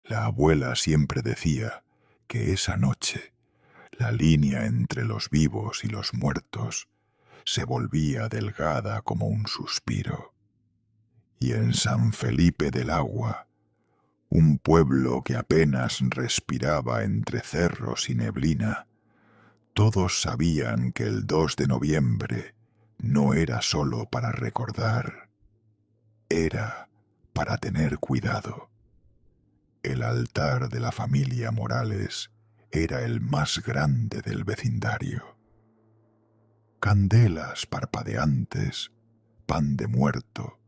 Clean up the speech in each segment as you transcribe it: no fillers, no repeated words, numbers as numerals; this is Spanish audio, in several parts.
La abuela siempre decía que esa noche la línea entre los vivos y los muertos se volvía delgada como un suspiro. Y en San Felipe del Agua, un pueblo que apenas respiraba entre cerros y neblina, todos sabían que el 2 de noviembre no era solo para recordar, era para tener cuidado. El altar de la familia Morales era el más grande del vecindario. Candelas parpadeantes, pan de muerto,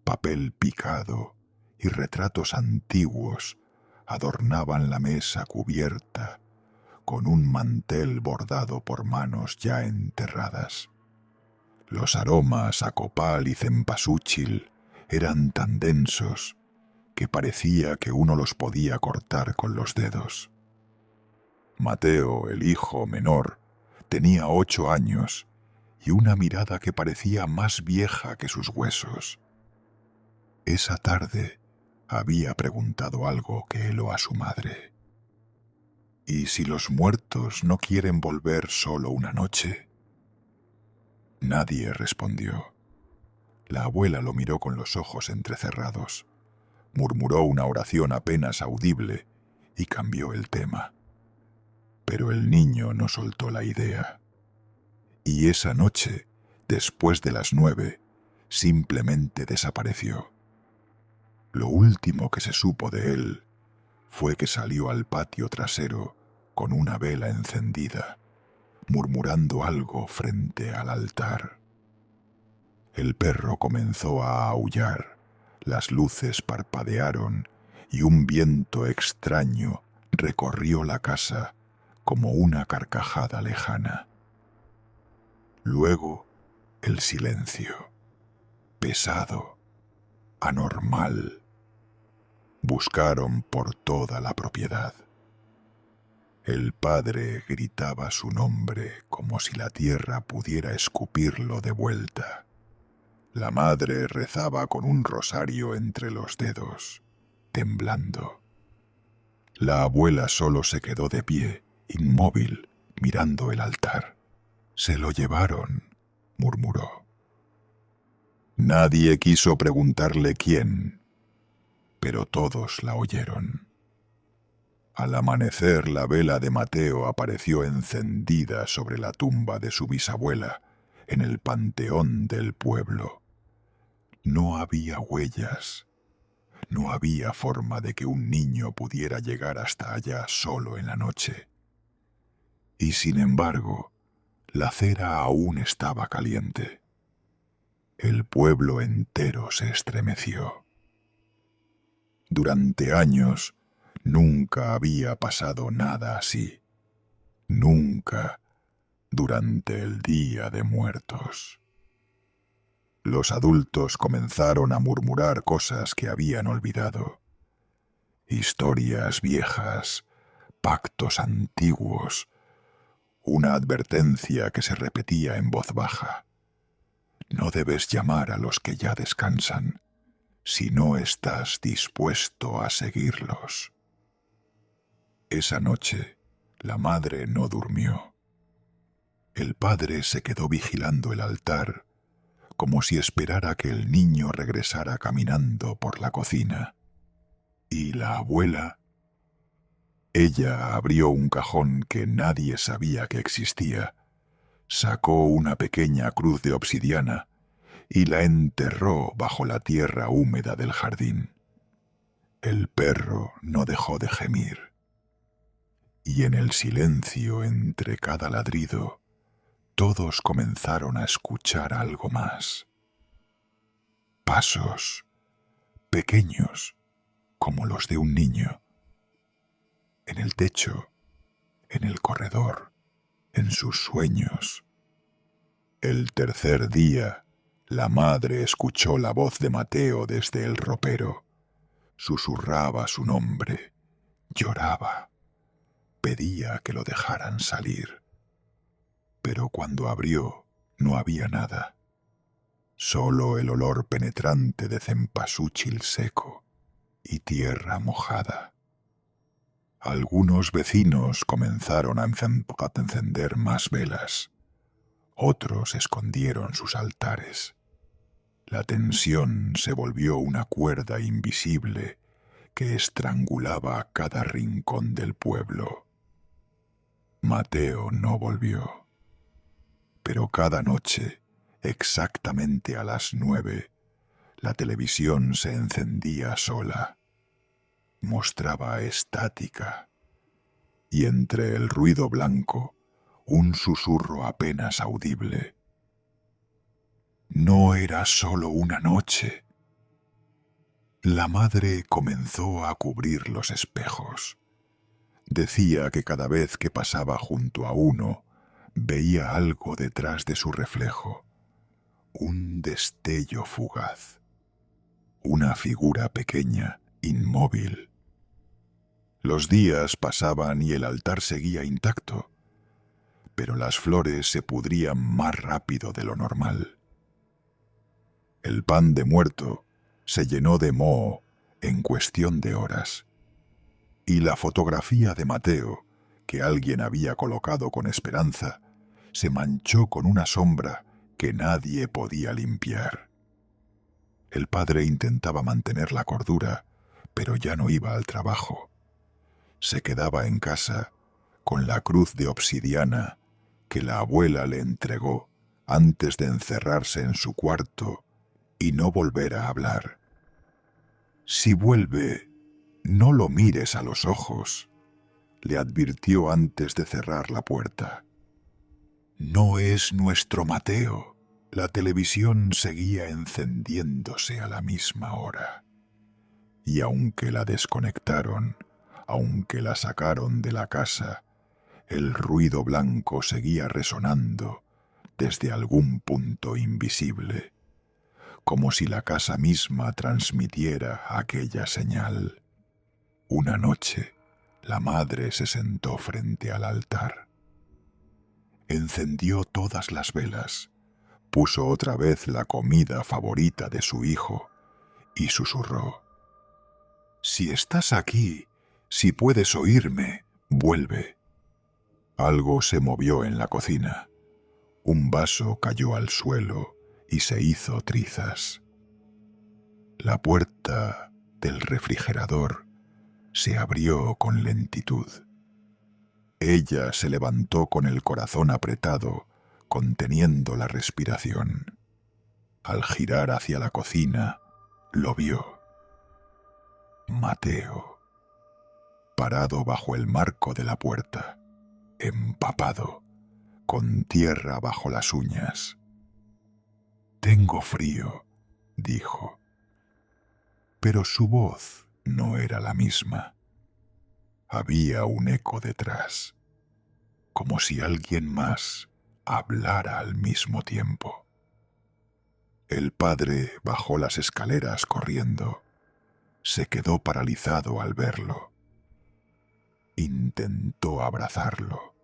papel picado y retratos antiguos adornaban la mesa cubierta con un mantel bordado por manos ya enterradas. Los aromas a copal y cempasúchil eran tan densos que parecía que uno los podía cortar con los dedos. Mateo, el hijo menor, tenía 8 años y una mirada que parecía más vieja que sus huesos. Esa tarde había preguntado algo que heló a su madre. ¿Y si los muertos no quieren volver solo una noche? Nadie respondió. La abuela lo miró con los ojos entrecerrados, murmuró una oración apenas audible y cambió el tema. Pero el niño no soltó la idea. Y esa noche, después de las 9, simplemente desapareció. Lo último que se supo de él fue que salió al patio trasero con una vela encendida, murmurando algo frente al altar. El perro comenzó a aullar, las luces parpadearon y un viento extraño recorrió la casa como una carcajada lejana. Luego, el silencio, pesado, anormal. Buscaron por toda la propiedad. El padre gritaba su nombre como si la tierra pudiera escupirlo de vuelta. La madre rezaba con un rosario entre los dedos, temblando. La abuela solo se quedó de pie, inmóvil, mirando el altar. «Se lo llevaron», murmuró. Nadie quiso preguntarle quién, pero todos la oyeron. Al amanecer, la vela de Mateo apareció encendida sobre la tumba de su bisabuela, en el panteón del pueblo. No había huellas. No había forma de que un niño pudiera llegar hasta allá solo en la noche. Y sin embargo, la cera aún estaba caliente. El pueblo entero se estremeció. Durante años, nunca había pasado nada así. Nunca durante el Día de Muertos. Los adultos comenzaron a murmurar cosas que habían olvidado. Historias viejas, pactos antiguos, una advertencia que se repetía en voz baja. No debes llamar a los que ya descansan si no estás dispuesto a seguirlos. Esa noche, la madre no durmió. El padre se quedó vigilando el altar, como si esperara que el niño regresara caminando por la cocina. ¿Y la abuela? Ella abrió un cajón que nadie sabía que existía, sacó una pequeña cruz de obsidiana y la enterró bajo la tierra húmeda del jardín. El perro no dejó de gemir. Y en el silencio entre cada ladrido, todos comenzaron a escuchar algo más. Pasos, pequeños, como los de un niño. En el techo, en el corredor, en sus sueños. El tercer día, la madre escuchó la voz de Mateo desde el ropero. Susurraba su nombre, lloraba, pedía que lo dejaran salir. Pero cuando abrió, no había nada. Solo el olor penetrante de cempasúchil seco y tierra mojada. Algunos vecinos comenzaron a encender más velas. Otros escondieron sus altares. La tensión se volvió una cuerda invisible que estrangulaba cada rincón del pueblo. Mateo no volvió. Pero cada noche, exactamente a las 9, la televisión se encendía sola. Mostraba estática. Y entre el ruido blanco, un susurro apenas audible. No era solo una noche. La madre comenzó a cubrir los espejos. Decía que cada vez que pasaba junto a uno, veía algo detrás de su reflejo, un destello fugaz, una figura pequeña, inmóvil. Los días pasaban y el altar seguía intacto, pero las flores se pudrían más rápido de lo normal. El pan de muerto se llenó de moho en cuestión de horas, y la fotografía de Mateo, que alguien había colocado con esperanza, se manchó con una sombra que nadie podía limpiar. El padre intentaba mantener la cordura, pero ya no iba al trabajo. Se quedaba en casa con la cruz de obsidiana que la abuela le entregó antes de encerrarse en su cuarto y no volver a hablar. Si vuelve, no lo mires a los ojos, le advirtió antes de cerrar la puerta. No es nuestro Mateo. La televisión seguía encendiéndose a la misma hora. Y aunque la desconectaron, aunque la sacaron de la casa, el ruido blanco seguía resonando desde algún punto invisible, como si la casa misma transmitiera aquella señal. Una noche, la madre se sentó frente al altar. Encendió todas las velas, puso otra vez la comida favorita de su hijo y susurró: «Si estás aquí, si puedes oírme, vuelve». Algo se movió en la cocina. Un vaso cayó al suelo y se hizo trizas. La puerta del refrigerador se abrió con lentitud. Ella se levantó con el corazón apretado, conteniendo la respiración. Al girar hacia la cocina, lo vio. Mateo, parado bajo el marco de la puerta, empapado, con tierra bajo las uñas. «Tengo frío», dijo. Pero su voz no era la misma. Había un eco detrás, como si alguien más hablara al mismo tiempo. El padre bajó las escaleras corriendo. Se quedó paralizado al verlo. Intentó abrazarlo,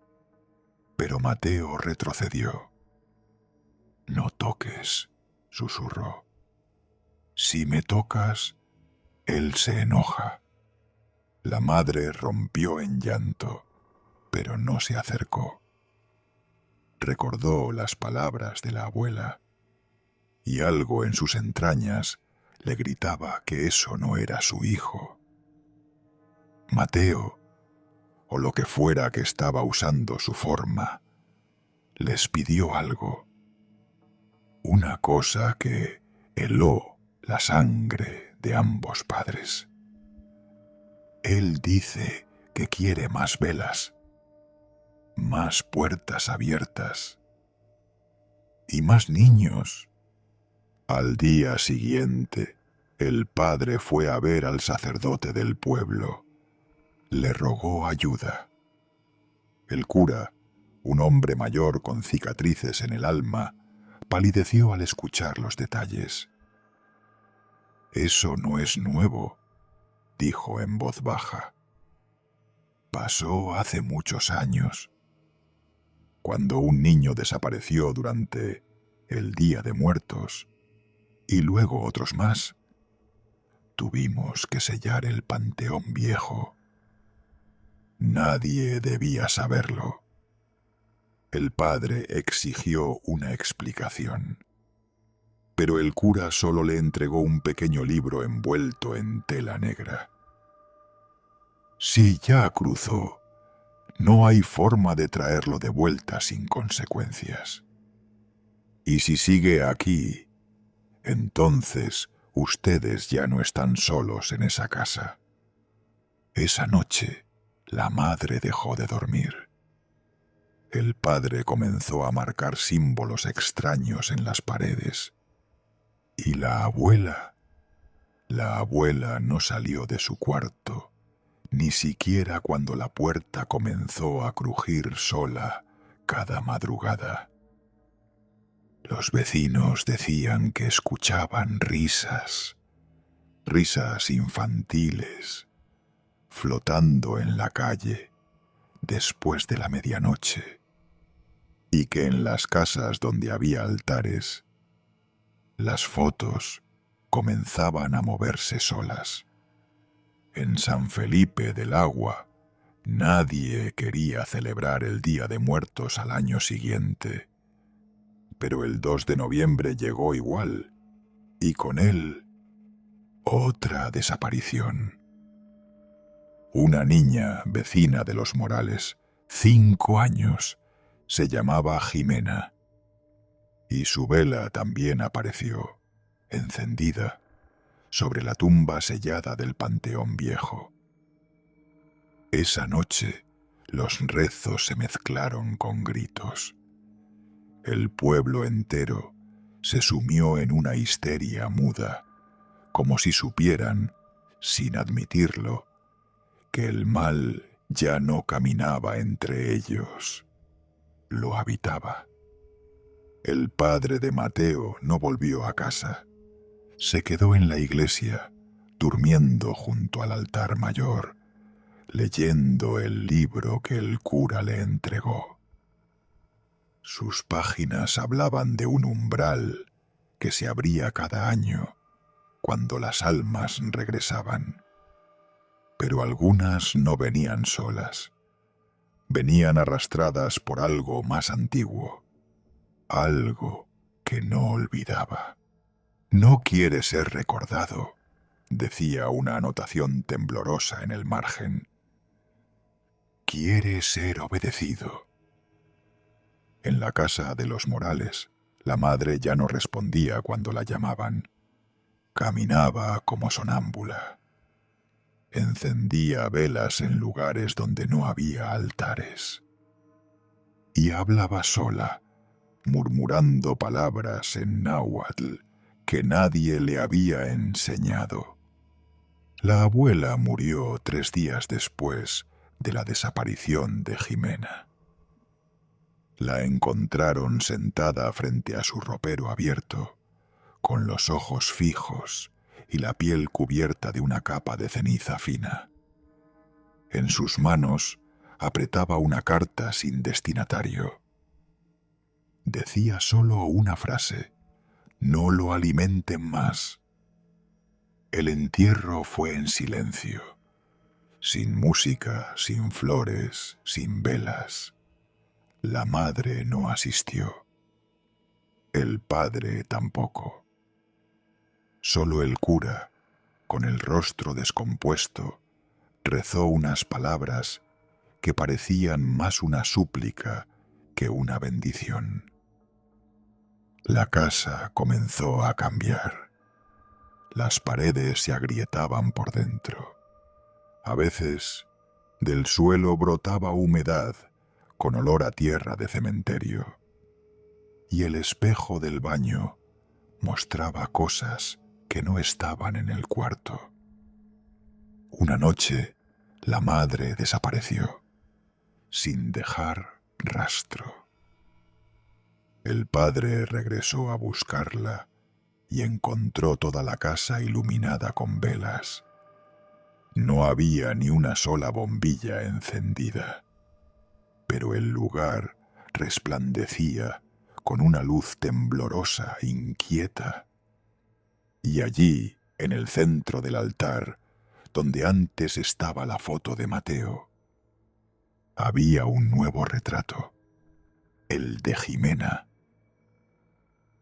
pero Mateo retrocedió. «No toques», susurró. «Si me tocas, él se enoja». La madre rompió en llanto, pero no se acercó. Recordó las palabras de la abuela, y algo en sus entrañas le gritaba que eso no era su hijo. Mateo, o lo que fuera que estaba usando su forma, les pidió algo, una cosa que heló la sangre de ambos padres. Él dice que quiere más velas, más puertas abiertas y más niños. Al día siguiente, el padre fue a ver al sacerdote del pueblo. Le rogó ayuda. El cura, un hombre mayor con cicatrices en el alma, palideció al escuchar los detalles. «Eso no es nuevo», dijo en voz baja. «Pasó hace muchos años, cuando un niño desapareció durante el Día de Muertos, y luego otros más. Tuvimos que sellar el panteón viejo. Nadie debía saberlo. El padre exigió una explicación, pero el cura solo le entregó un pequeño libro envuelto en tela negra. Si ya cruzó, no hay forma de traerlo de vuelta sin consecuencias. Y si sigue aquí, entonces ustedes ya no están solos en esa casa. Esa noche, la madre dejó de dormir. El padre comenzó a marcar símbolos extraños en las paredes. Y la abuela no salió de su cuarto, ni siquiera cuando la puerta comenzó a crujir sola cada madrugada. Los vecinos decían que escuchaban risas infantiles, flotando en la calle después de la medianoche, y que en las casas donde había altares, las fotos comenzaban a moverse solas. En San Felipe del Agua, nadie quería celebrar el Día de Muertos al año siguiente, pero el 2 de noviembre llegó igual, y con él otra desaparición. Una niña vecina de los Morales, 5 años, se llamaba Jimena, y su vela también apareció, encendida, sobre la tumba sellada del Panteón Viejo. Esa noche, los rezos se mezclaron con gritos. El pueblo entero se sumió en una histeria muda, como si supieran, sin admitirlo, que el mal ya no caminaba entre ellos, lo habitaba. El padre de Mateo no volvió a casa. Se quedó en la iglesia, durmiendo junto al altar mayor, leyendo el libro que el cura le entregó. Sus páginas hablaban de un umbral que se abría cada año cuando las almas regresaban. Pero algunas no venían solas. Venían arrastradas por algo más antiguo, algo que no olvidaba. «No quiere ser recordado», decía una anotación temblorosa en el margen. «Quiere ser obedecido». En la casa de los Morales, la madre ya no respondía cuando la llamaban. Caminaba como sonámbula. Encendía velas en lugares donde no había altares. Y hablaba sola, murmurando palabras en náhuatl que nadie le había enseñado. La abuela murió 3 días después de la desaparición de Jimena. La encontraron sentada frente a su ropero abierto, con los ojos fijos y la piel cubierta de una capa de ceniza fina. En sus manos apretaba una carta sin destinatario. Decía solo una frase: «No lo alimenten más». El entierro fue en silencio, sin música, sin flores, sin velas. La madre no asistió. El padre tampoco. Solo el cura, con el rostro descompuesto, rezó unas palabras que parecían más una súplica que una bendición. La casa comenzó a cambiar. Las paredes se agrietaban por dentro. A veces, del suelo brotaba humedad con olor a tierra de cementerio. Y el espejo del baño mostraba cosas que no estaban en el cuarto. Una noche, la madre desapareció, sin dejar rastro. El padre regresó a buscarla y encontró toda la casa iluminada con velas. No había ni una sola bombilla encendida, pero el lugar resplandecía con una luz temblorosa, inquieta. Y allí, en el centro del altar, donde antes estaba la foto de Mateo, había un nuevo retrato, el de Jimena.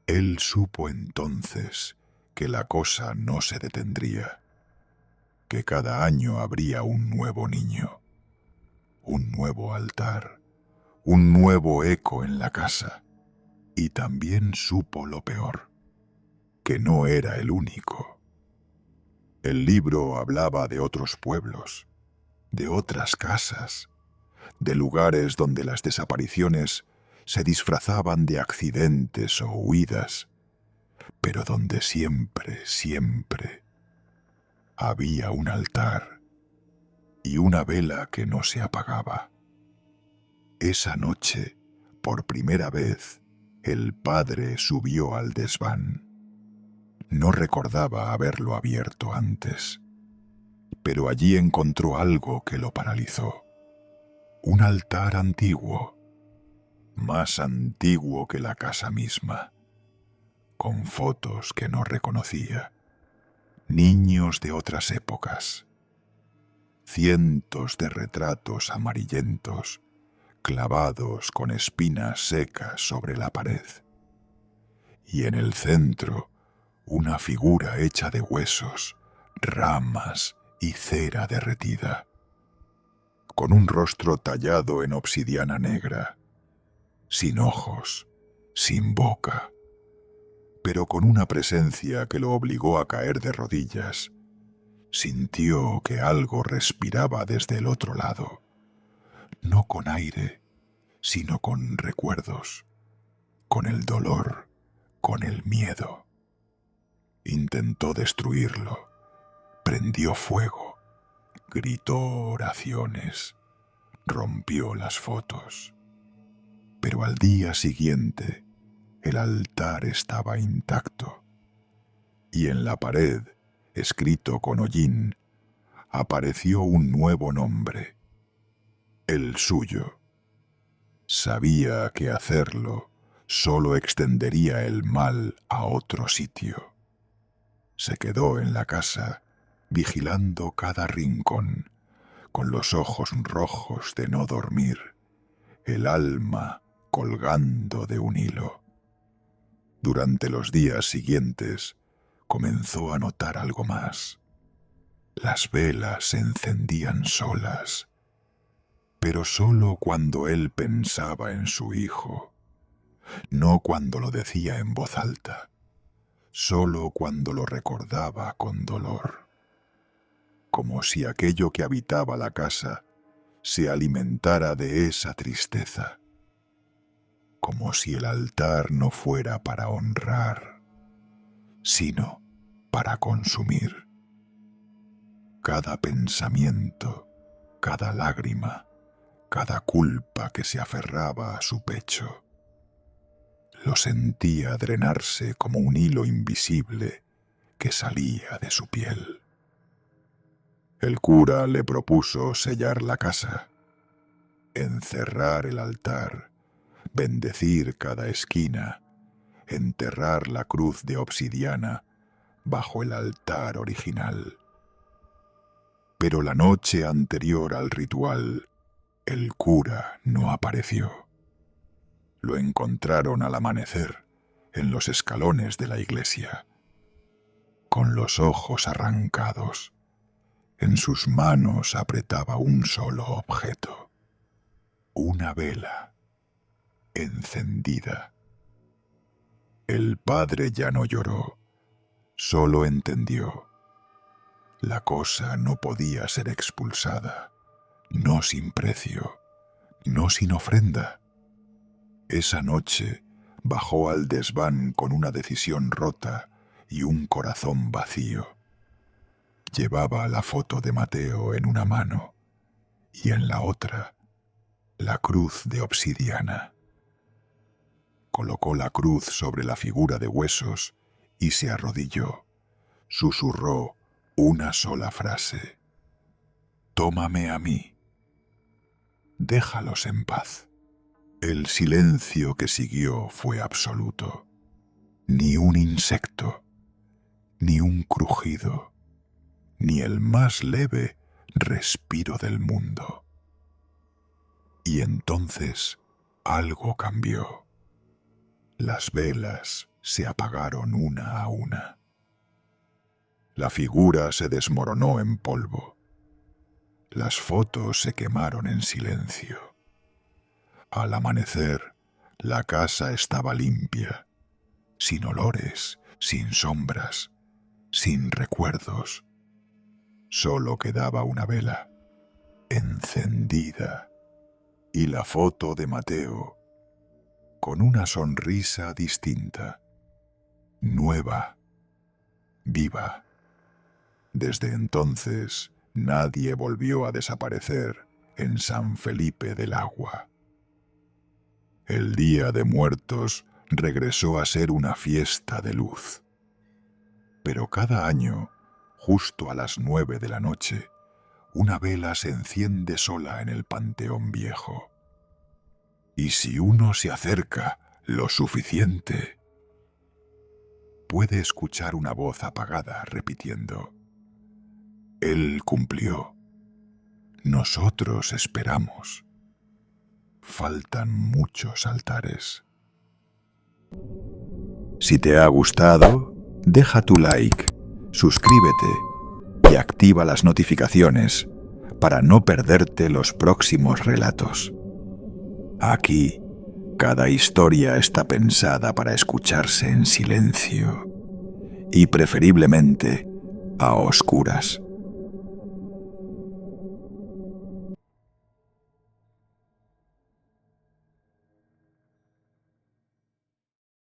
Él supo entonces que la cosa no se detendría, que cada año habría un nuevo niño, un nuevo altar, un nuevo eco en la casa, y también supo lo peor, que no era el único. El libro hablaba de otros pueblos, de otras casas, de lugares donde las desapariciones se disfrazaban de accidentes o huidas, pero donde siempre, siempre había un altar y una vela que no se apagaba. Esa noche, por primera vez, el padre subió al desván. No recordaba haberlo abierto antes, pero allí encontró algo que lo paralizó. Un altar antiguo, más antiguo que la casa misma, con fotos que no reconocía, niños de otras épocas, cientos de retratos amarillentos clavados con espinas secas sobre la pared, y en el centro una figura hecha de huesos, ramas y cera derretida, con un rostro tallado en obsidiana negra, sin ojos, sin boca, pero con una presencia que lo obligó a caer de rodillas. Sintió que algo respiraba desde el otro lado, no con aire, sino con recuerdos, con el dolor, con el miedo. Intentó destruirlo, prendió fuego, gritó oraciones, rompió las fotos. Pero al día siguiente, el altar estaba intacto, y en la pared, escrito con hollín, apareció un nuevo nombre, el suyo. Sabía que hacerlo solo extendería el mal a otro sitio. Se quedó en la casa, vigilando cada rincón, con los ojos rojos de no dormir, el alma colgando de un hilo. Durante los días siguientes comenzó a notar algo más. Las velas se encendían solas, pero solo cuando él pensaba en su hijo, no cuando lo decía en voz alta, solo cuando lo recordaba con dolor, como si aquello que habitaba la casa se alimentara de esa tristeza, como si el altar no fuera para honrar, sino para consumir. Cada pensamiento, cada lágrima, cada culpa que se aferraba a su pecho, lo sentía drenarse como un hilo invisible que salía de su piel. El cura le propuso sellar la casa, encerrar el altar, bendecir cada esquina, enterrar la cruz de obsidiana bajo el altar original. Pero la noche anterior al ritual, el cura no apareció. Lo encontraron al amanecer en los escalones de la iglesia, con los ojos arrancados. En sus manos apretaba un solo objeto, una vela encendida. El padre ya no lloró, solo entendió. La cosa no podía ser expulsada, no sin precio, no sin ofrenda. Esa noche bajó al desván con una decisión rota y un corazón vacío. Llevaba la foto de Mateo en una mano y en la otra la cruz de obsidiana. Colocó la cruz sobre la figura de huesos y se arrodilló. Susurró una sola frase: «Tómame a mí. Déjalos en paz». El silencio que siguió fue absoluto. Ni un insecto, ni un crujido, ni el más leve respiro del mundo. Y entonces algo cambió. Las velas se apagaron una a una. La figura se desmoronó en polvo. Las fotos se quemaron en silencio. Al amanecer, la casa estaba limpia, sin olores, sin sombras, sin recuerdos. Solo quedaba una vela, encendida, y la foto de Mateo, con una sonrisa distinta, nueva, viva. Desde entonces, nadie volvió a desaparecer en San Felipe del Agua. El Día de Muertos regresó a ser una fiesta de luz. Pero cada año, justo a las 9 de la noche, una vela se enciende sola en el Panteón Viejo. Y si uno se acerca lo suficiente, puede escuchar una voz apagada repitiendo: Él cumplió. Nosotros esperamos. Faltan muchos altares. Si te ha gustado, deja tu like, suscríbete y activa las notificaciones para no perderte los próximos relatos. Aquí, cada historia está pensada para escucharse en silencio y preferiblemente a oscuras.